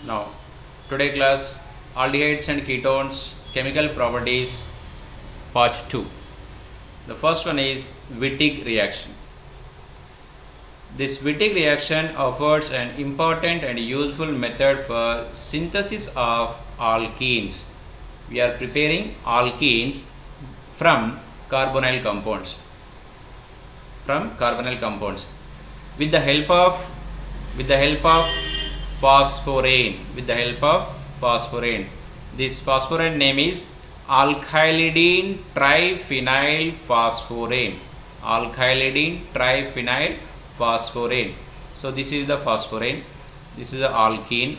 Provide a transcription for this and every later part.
Now, today class aldehydes and ketones chemical properties part 2. The first one is Wittig reaction. This Wittig reaction offers an important and useful method for synthesis of alkenes. We are preparing alkenes from carbonyl compounds. With the help of phosphorane. This phosphorane name is alkylidene triphenyl phosphorane. So this is the phosphorane, this is the alkene.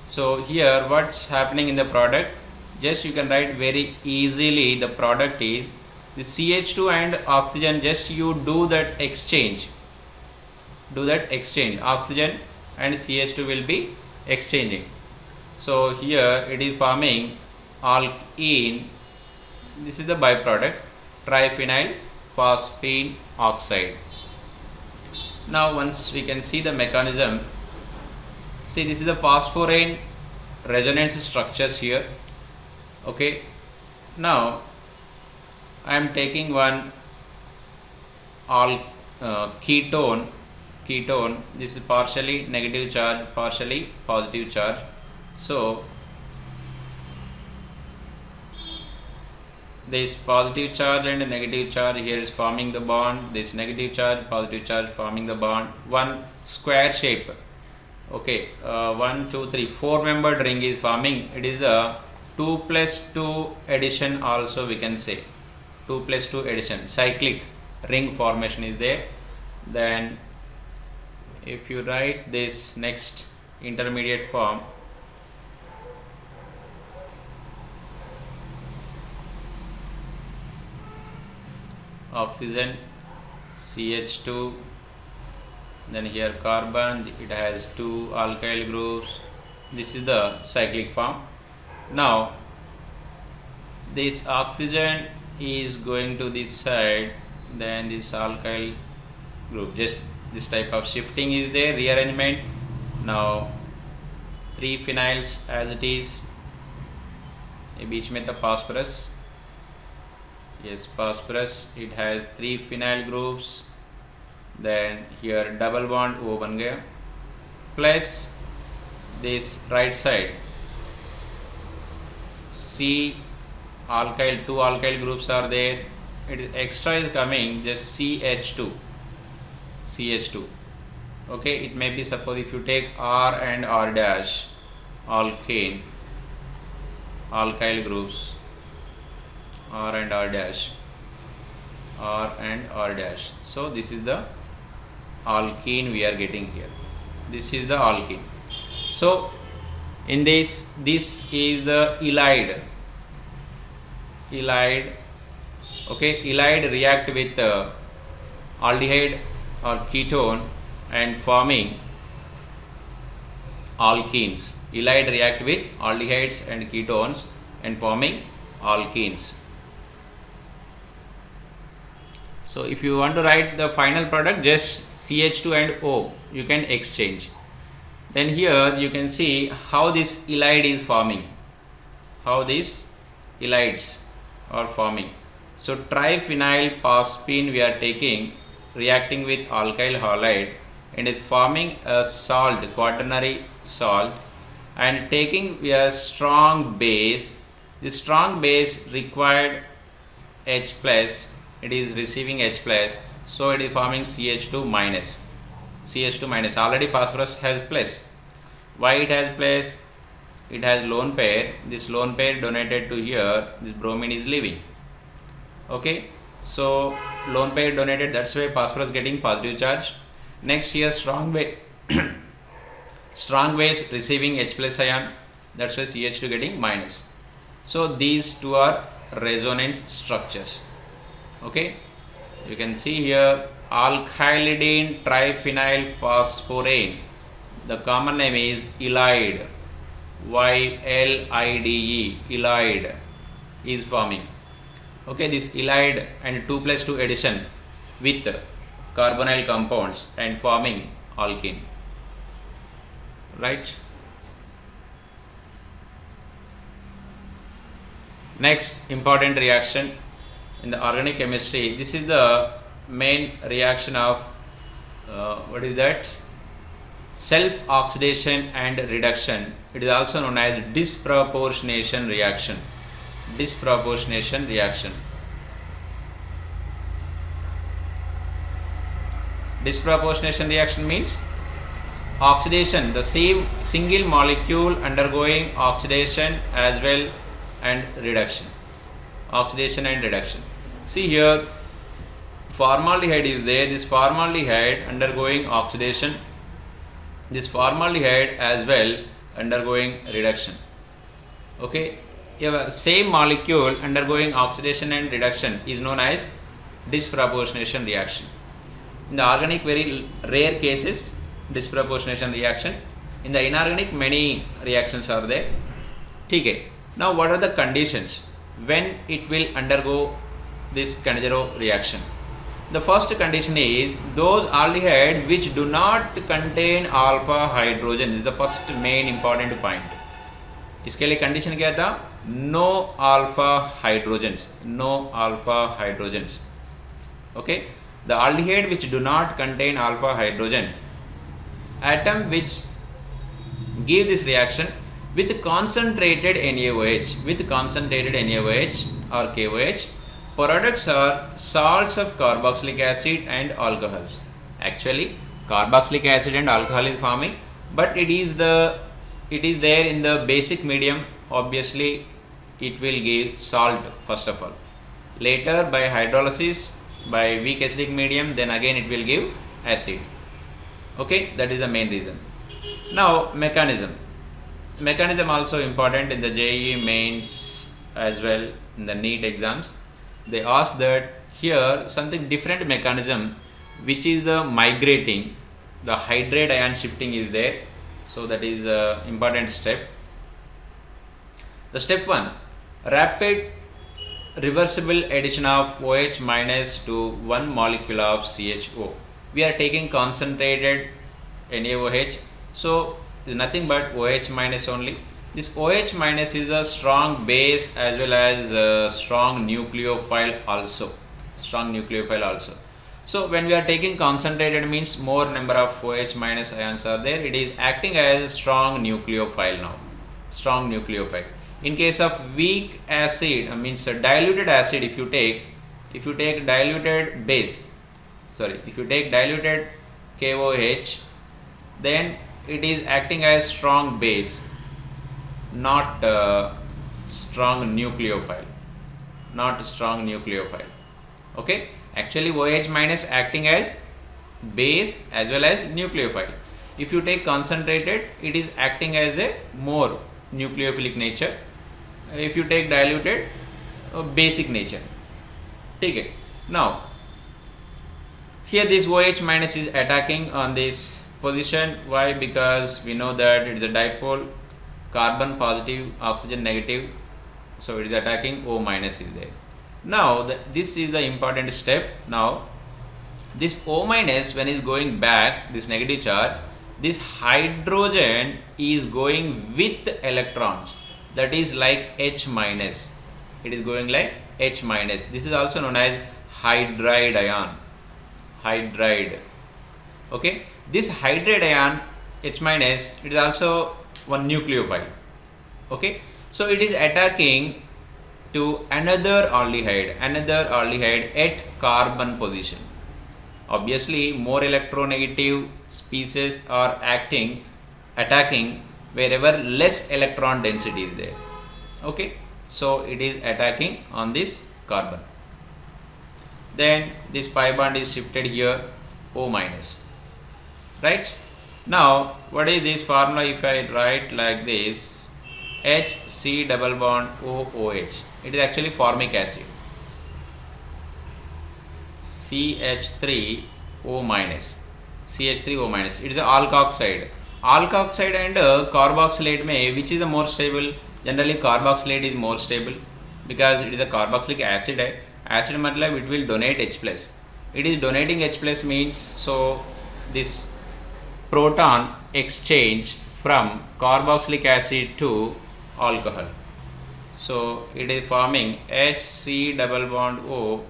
So here what's happening in the product, just you can write very easily. The product is the CH2 and oxygen. Just you do that exchange, oxygen and CH2 will be exchanging. So here it is forming alkene. This is the byproduct, triphenyl phosphine oxide. Now once we can see the mechanism, see this is the phosphorane resonance structures here. Okay, now I am taking one ketone. This is partially negative charge, partially positive charge. So this positive charge and negative charge here is forming the bond. This negative charge, positive charge forming the bond. One square shape. Okay, 1, 2, 3, 4-membered ring is forming. It is a 2+2 addition. Also we can say 2+2 addition. Cyclic ring formation is there. Then if you write this next intermediate form, oxygen, CH2, then here carbon, it has 2 alkyl groups. This is the cyclic form. Now this oxygen is going to this side, then this alkyl group, just this type of shifting is there, rearrangement. Now 3 phenyls as it is, ये बीच में था phosphorus. Yes, phosphorus, it has 3 phenyl groups. Then here double bond O बन गया, plus this right side C alkyl, 2 alkyl groups are there. It is extra is coming just CH2. Okay, it may be, suppose if you take R and R dash, alkane, alkyl groups, R and R dash. So this is the alkene we are getting here. This is the alkene. So in this is the ylide. Okay, ylide react with aldehyde or ketone and forming alkenes. Ylide react with aldehydes and ketones and forming alkenes. So if you want to write the final product, just CH2 and O you can exchange. Then here you can see how this ylide is forming, how these ylides are forming. So triphenyl phosphine we are taking, reacting with alkyl halide and is forming a salt, quaternary salt, and taking a strong base. This strong base required H plus, it is receiving H plus, so it is forming CH2 minus. Already phosphorus has plus. Why it has plus? It has lone pair. This lone pair donated to here, this bromine is leaving. Okay, so lone pair donated, that's why phosphorus getting positive charge. Next here strong base receiving H plus ion, that's why CH2 getting minus. So these two are resonance structures. Okay, you can see here alkylidene triphenyl phosphorane, the common name is ylide, YLIDE, ylide is forming. Okay, this ylide and 2+2 addition with carbonyl compounds and forming alkene, right? Next important reaction in the organic chemistry, this is the main reaction of what is that? Self oxidation and reduction. It is also known as disproportionation reaction. Disproportionation reaction. Disproportionation reaction means oxidation, the same single molecule undergoing oxidation as well and reduction. Oxidation and reduction. See here, formaldehyde is there. This formaldehyde undergoing oxidation. This formaldehyde as well undergoing reduction. Okay, you have a same molecule undergoing oxidation and reduction is known as disproportionation reaction. In the organic, very rare cases disproportionation reaction. In the inorganic, many reactions are there. Okay. Now, what are the conditions when it will undergo this Cannizzaro reaction? The first condition is those aldehyde which do not contain alpha hydrogen. This is the first main important point. इसके लिए condition क्या था? No alpha hydrogens. No alpha hydrogens. Okay. The aldehyde which do not contain alpha hydrogen, atom which give this reaction with concentrated NaOH, with concentrated NaOH or KOH, products are salts of carboxylic acid and alcohols. Actually, carboxylic acid and alcohol is forming, but it is there in the basic medium. Obviously, it will give salt first of all. Later, by hydrolysis, by weak acidic medium, then again it will give acid. Okay, that is the main reason. Now, mechanism also important in the JEE mains as well in the NEET exams. They ask that here something different mechanism which is the migrating, the hydride ion shifting is there. So that is a important step. The step 1, rapid reversible addition of OH minus to one molecule of CHO. We are taking concentrated NaOH, so is nothing but OH minus only. This OH minus is a strong base as well as a strong nucleophile also. So when we are taking concentrated means more number of OH minus ions are there. It is acting as a strong nucleophile now. Strong nucleophile. In case of weak acid, means a diluted acid, if you take diluted base, if you take diluted KOH, then it is acting as strong base, not strong nucleophile. Okay, actually OH minus acting as base as well as nucleophile. If you take concentrated, it is acting as a more nucleophilic nature. If you take diluted, basic nature. Okay. Now here this OH minus is attacking on this position. Why? Because we know that it is a dipole, carbon positive, oxygen negative, so it is attacking. O minus is there. Now this is the important step. Now this O minus, when is going back, this negative charge, this hydrogen is going with electrons, that is like H minus. It is going like H minus. This is also known as hydride ion. Okay, this hydride ion H minus, it is also one nucleophile. Okay, so it is attacking to another aldehyde at carbon position. Obviously, more electronegative species are attacking wherever less electron density is there. Okay, so it is attacking on this carbon. Then this pi bond is shifted here, O minus. Right? Now, what is this formula? If I write like this, HC double bond OOH, it is actually formic acid. CH3O minus. CH3O minus. It is an alkoxide. Alkoxide and carboxylate में which is the more stable? Generally carboxylate is more stable because it is a carboxylic acid. Acid मतलब it will donate H plus. It is donating H plus means, so this proton exchange from carboxylic acid to alcohol. So it is forming HC double bond O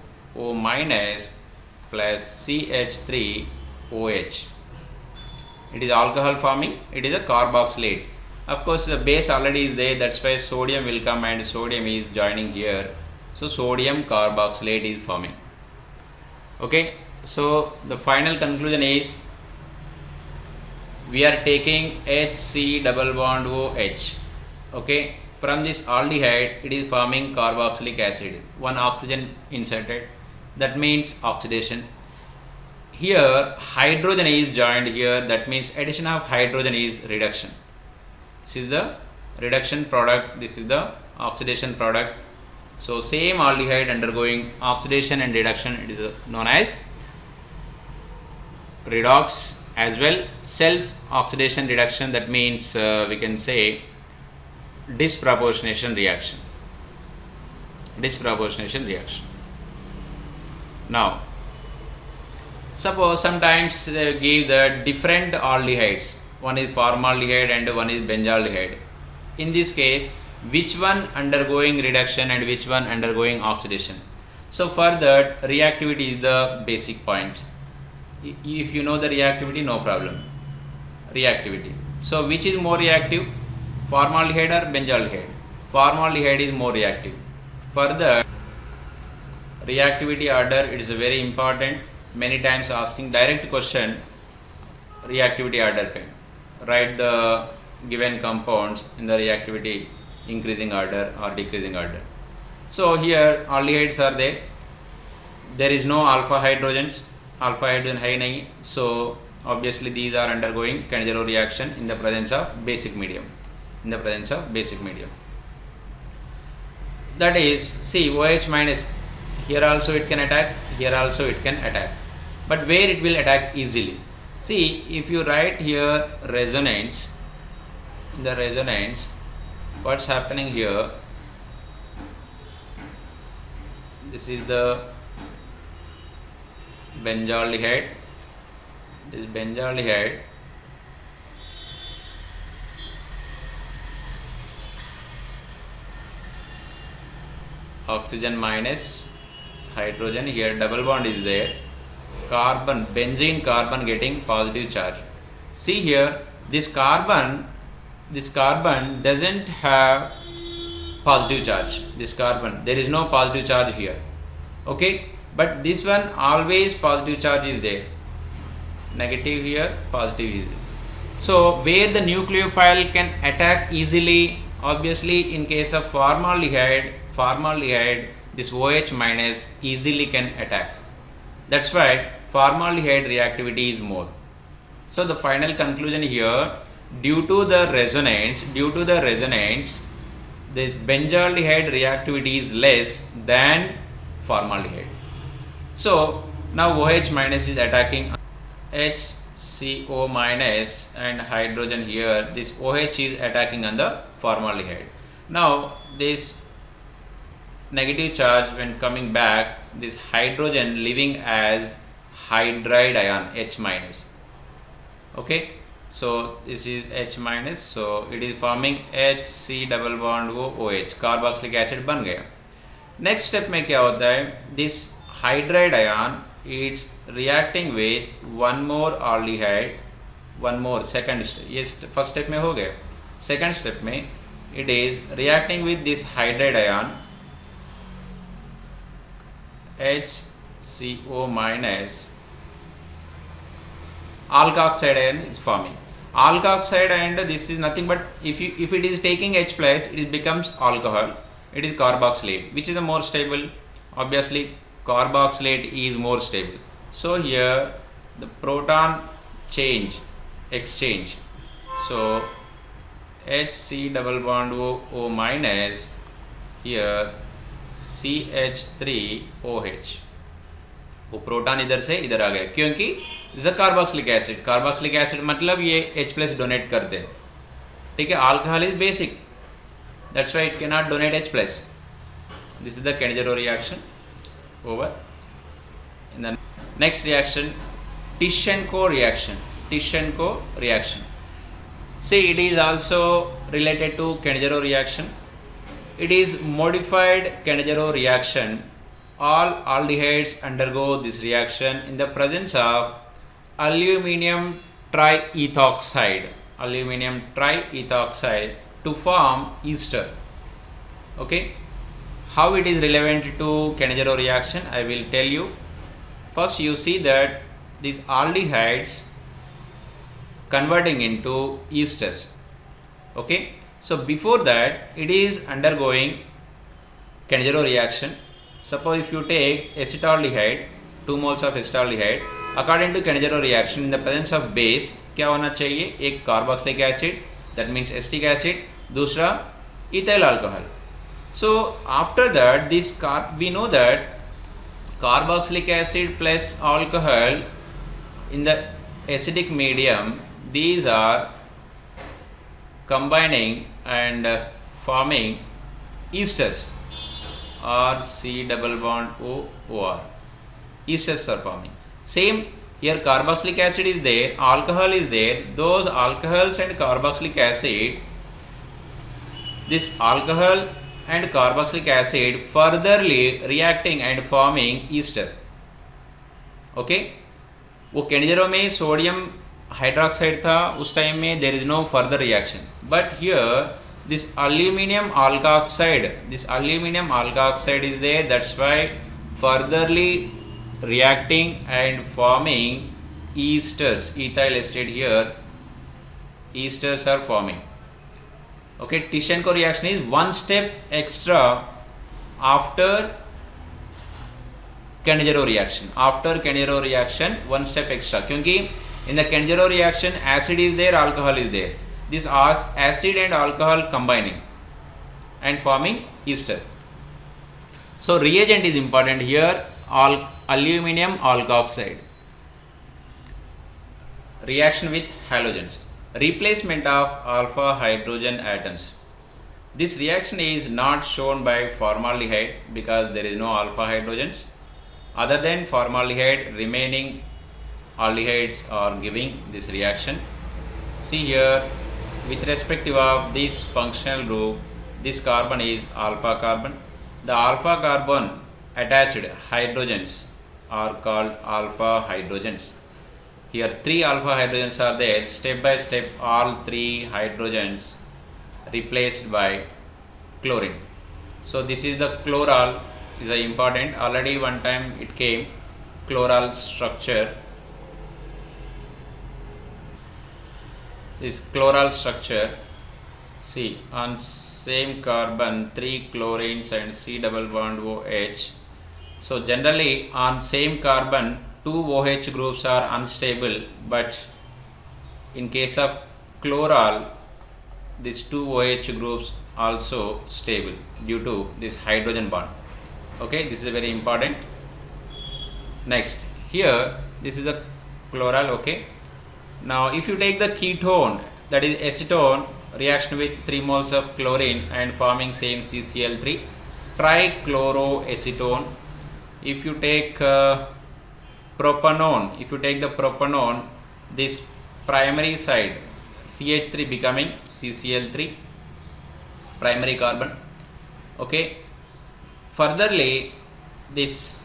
minus plus CH3OH. It is alcohol forming, it is a carboxylate. Of course the base already is there, that's why sodium will come and sodium is joining here. So sodium carboxylate is forming. Okay, so the final conclusion is we are taking HC double bond OH. Okay, from this aldehyde it is forming carboxylic acid, one oxygen inserted, that means oxidation. Here hydrogen is joined here, that means addition of hydrogen is reduction. This is the reduction product, this is the oxidation product. So same aldehyde undergoing oxidation and reduction, it is known as redox. As well self oxidation reduction, that means we can say disproportionation reaction. Now suppose sometimes they give the different aldehydes, one is formaldehyde and one is benzaldehyde. In this case which one undergoing reduction and which one undergoing oxidation? So for that reactivity is the basic point. If you know the reactivity, no problem. Reactivity, so which is more reactive, formaldehyde or benzaldehyde? Formaldehyde is more reactive. For the reactivity order, it is very important, many times asking direct question, reactivity order can write the given compounds in the reactivity increasing order or decreasing order. So here aldehydes are there, there is no alpha hydrogens, alpha hydrogen high nahi, so obviously these are undergoing Cannizzaro reaction in the presence of basic medium. That is, see, OH minus, here also it can attack, here also it can attack, but where it will attack easily? See, if you write here resonance, in the resonance what's happening here, this is the benzaldehyde, this benzaldehyde, oxygen minus hydrogen, here double bond is there, carbon, benzene carbon getting positive charge. See here, this carbon doesn't have positive charge, this carbon, there is no positive charge here. Okay, but this one always positive charge is there, negative here, positive is there. So where the nucleophile can attack easily, obviously in case of formaldehyde this OH minus easily can attack, that's why formaldehyde reactivity is more. So the final conclusion here, due to the resonance this benzaldehyde reactivity is less than formaldehyde. So now OH minus is attacking HCO minus and hydrogen, here this OH is attacking on the formaldehyde. Now this negative charge when coming back, this hydrogen leaving as hydride ion H minus. Okay, so this is H minus, so it is forming HC double bond OH, carboxylic acid बन गया. Next step में क्या होता है, this hydride ion it's reacting with one more aldehyde, one more second step, ये first step में हो गया. Second step में it is reacting with this hydride ion HCO minus, alkoxide ion is forming. Alkoxide, and this is nothing but if it is taking H plus, it becomes alcohol, it is carboxylate, which is a more stable. Obviously carboxylate is more stable. So here the proton exchange, so HC double bond O minus, here CH3OH, वो proton इधर से इधर आ गया, क्योंकि is a carboxylic acid मतलब ये H+ donate करते हैं. ठीक है, alcohol is basic, that's why it can not donate H+. This is the Cannizzaro reaction over. In the next reaction, Tischenko reaction. See, it is also related to Cannizzaro reaction. it is modified Cannizzaro reaction. All aldehydes undergo this reaction in the presence of aluminium triethoxide to form ester. Okay, how it is relevant to Cannizzaro reaction, I will tell you. First, you see that these aldehydes converting into esters. Okay, so before that it is undergoing Cannizzaro reaction. Suppose if you take acetaldehyde, 2 moles of acetaldehyde, according to Cannizzaro reaction in the presence of base क्या होना चाहिए, एक carboxylic acid, that means acetic acid, दूसरा ethyl alcohol. So after that we know that carboxylic acid plus alcohol in the acidic medium, these are combining and forming esters, or C double bond O R. Esters are forming. Same here, carboxylic acid is there, alcohol is there. Those alcohols and carboxylic acid, this alcohol and carboxylic acid furtherly reacting and forming ester. Okay, वो Cannizzaro में sodium hydroxide था, उस time में there is no further reaction, but here this aluminium alkoxide is there, that's why furtherly reacting and forming esters, ethyl acetate here, esters are forming. Okay, Tishenko reaction is one step extra after Cannizzaro reaction. After Cannizzaro reaction, one step extra. क्योंकि in the Cannizzaro reaction, acid is there, alcohol is there. This acid and alcohol combining and forming ester. So reagent is important here. Aluminium alkoxide. Reaction with halogens. Replacement of alpha hydrogen atoms. This reaction is not shown by formaldehyde because there is no alpha hydrogens. Other than formaldehyde, remaining aldehydes are giving this reaction. See here, with respect of this functional group, this carbon is alpha carbon. The alpha carbon attached hydrogens are called alpha hydrogens. Here 3 alpha hydrogens are there. Step by step, all 3 hydrogens replaced by chlorine. So this is the chloral, is important. Already one time it came, chloral structure. This chloral structure, see, on same carbon 3 chlorines and C double bond OH. So generally on same carbon 2 OH groups are unstable, but in case of chloral these 2 OH groups also stable due to this hydrogen bond. Okay, this is very important. Next, here this is the chloral. Okay, now if you take the ketone, that is acetone, reaction with 3 moles of chlorine and forming same CCl3, trichloroacetone. If you take propanone, this primary side CH3 becoming CCl3, primary carbon. Okay, furtherly this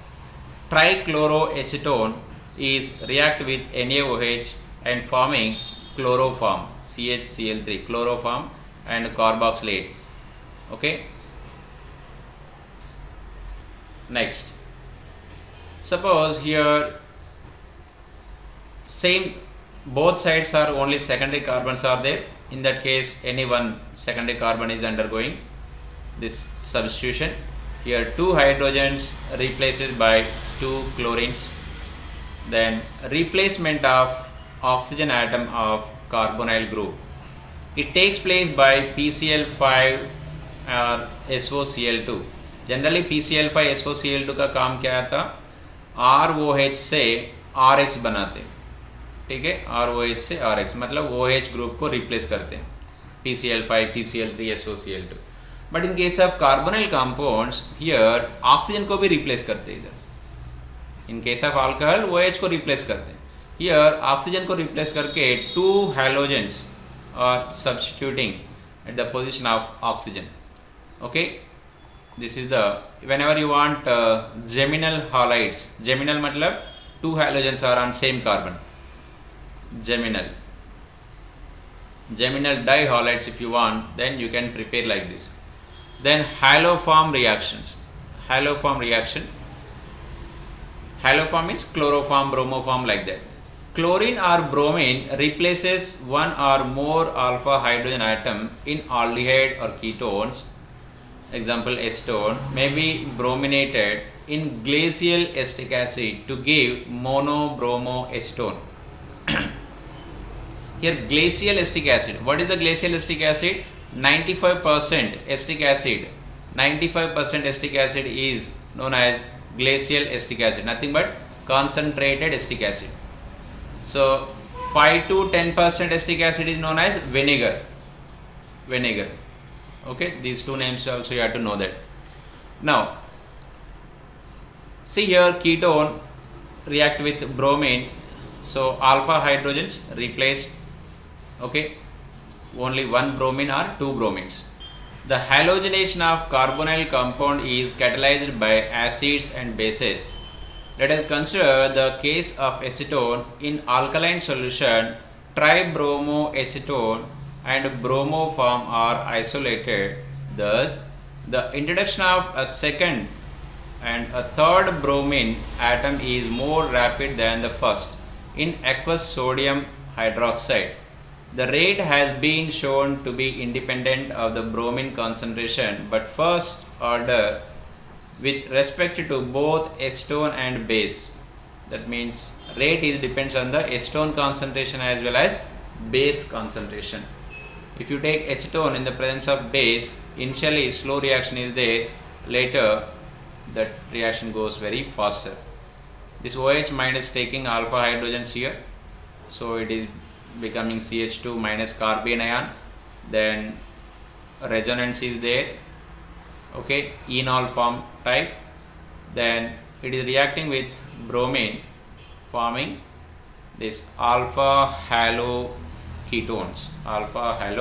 trichloroacetone is react with NaOH and forming chloroform, CHCl3, chloroform and carboxylate. Okay, next, suppose here same, both sides are only secondary carbons are there. In that case, any one secondary carbon is undergoing this substitution. Here 2 hydrogens replaced by 2 chlorines. Then replacement of oxygen atom of carbonyl group. It takes place by PCl5 or SOCl2. Generally PCl5 SOCl2 का काम क्या था, ROH से RH बनाते, ठीक है, ROH से RH मतलब OH ग्रुप को रिप्लेस करते हैं, PCl5, PCl3, SOCl2. But in case of carbonyl compounds here oxygen को भी रिप्लेस करते हैं. इधर in case of alcohol OH को रिप्लेस करते हैं, हियर ऑक्सीजन को रिप्लेस करके 2 halogens are substituting at the position of oxygen. Okay, This is the, whenever you want geminal halides, geminal matlab two halogens are on same carbon, geminal dihalides if you want, then you can prepare like this. Then haloform reactions. Haloform means chloroform, bromoform, like that. Chlorine or bromine replaces one or more alpha hydrogen atom in aldehyde or ketones, example acetone, may be brominated in glacial acetic acid to give monobromoacetone. Here glacial acetic acid. What is the glacial acetic acid? 95% acetic acid. 95% acetic acid is known as glacial acetic acid. Nothing but concentrated acetic acid. So 5 to 10% acetic acid is known as vinegar. Okay, these two names also you have to know that. Now see here, ketone react with bromine, so alpha hydrogens replaced, okay, only one bromine or two bromines. The halogenation of carbonyl compound is catalyzed by acids and bases. Let us consider the case of acetone. In alkaline solution, tribromoacetone and bromoform are isolated. Thus, the introduction of a second and a third bromine atom is more rapid than the first. In aqueous sodium hydroxide, the rate has been shown to be independent of the bromine concentration, but first order with respect to both acetone and base. That means rate is depends on the acetone concentration as well as base concentration. If you take acetone in the presence of base, initially slow reaction is there, later that reaction goes very faster. This OH minus taking alpha hydrogens here, so it is becoming CH2 minus carbene ion, then resonance is there, okay, enol form type, then it is reacting with bromine forming this alpha halo ketones, alpha halo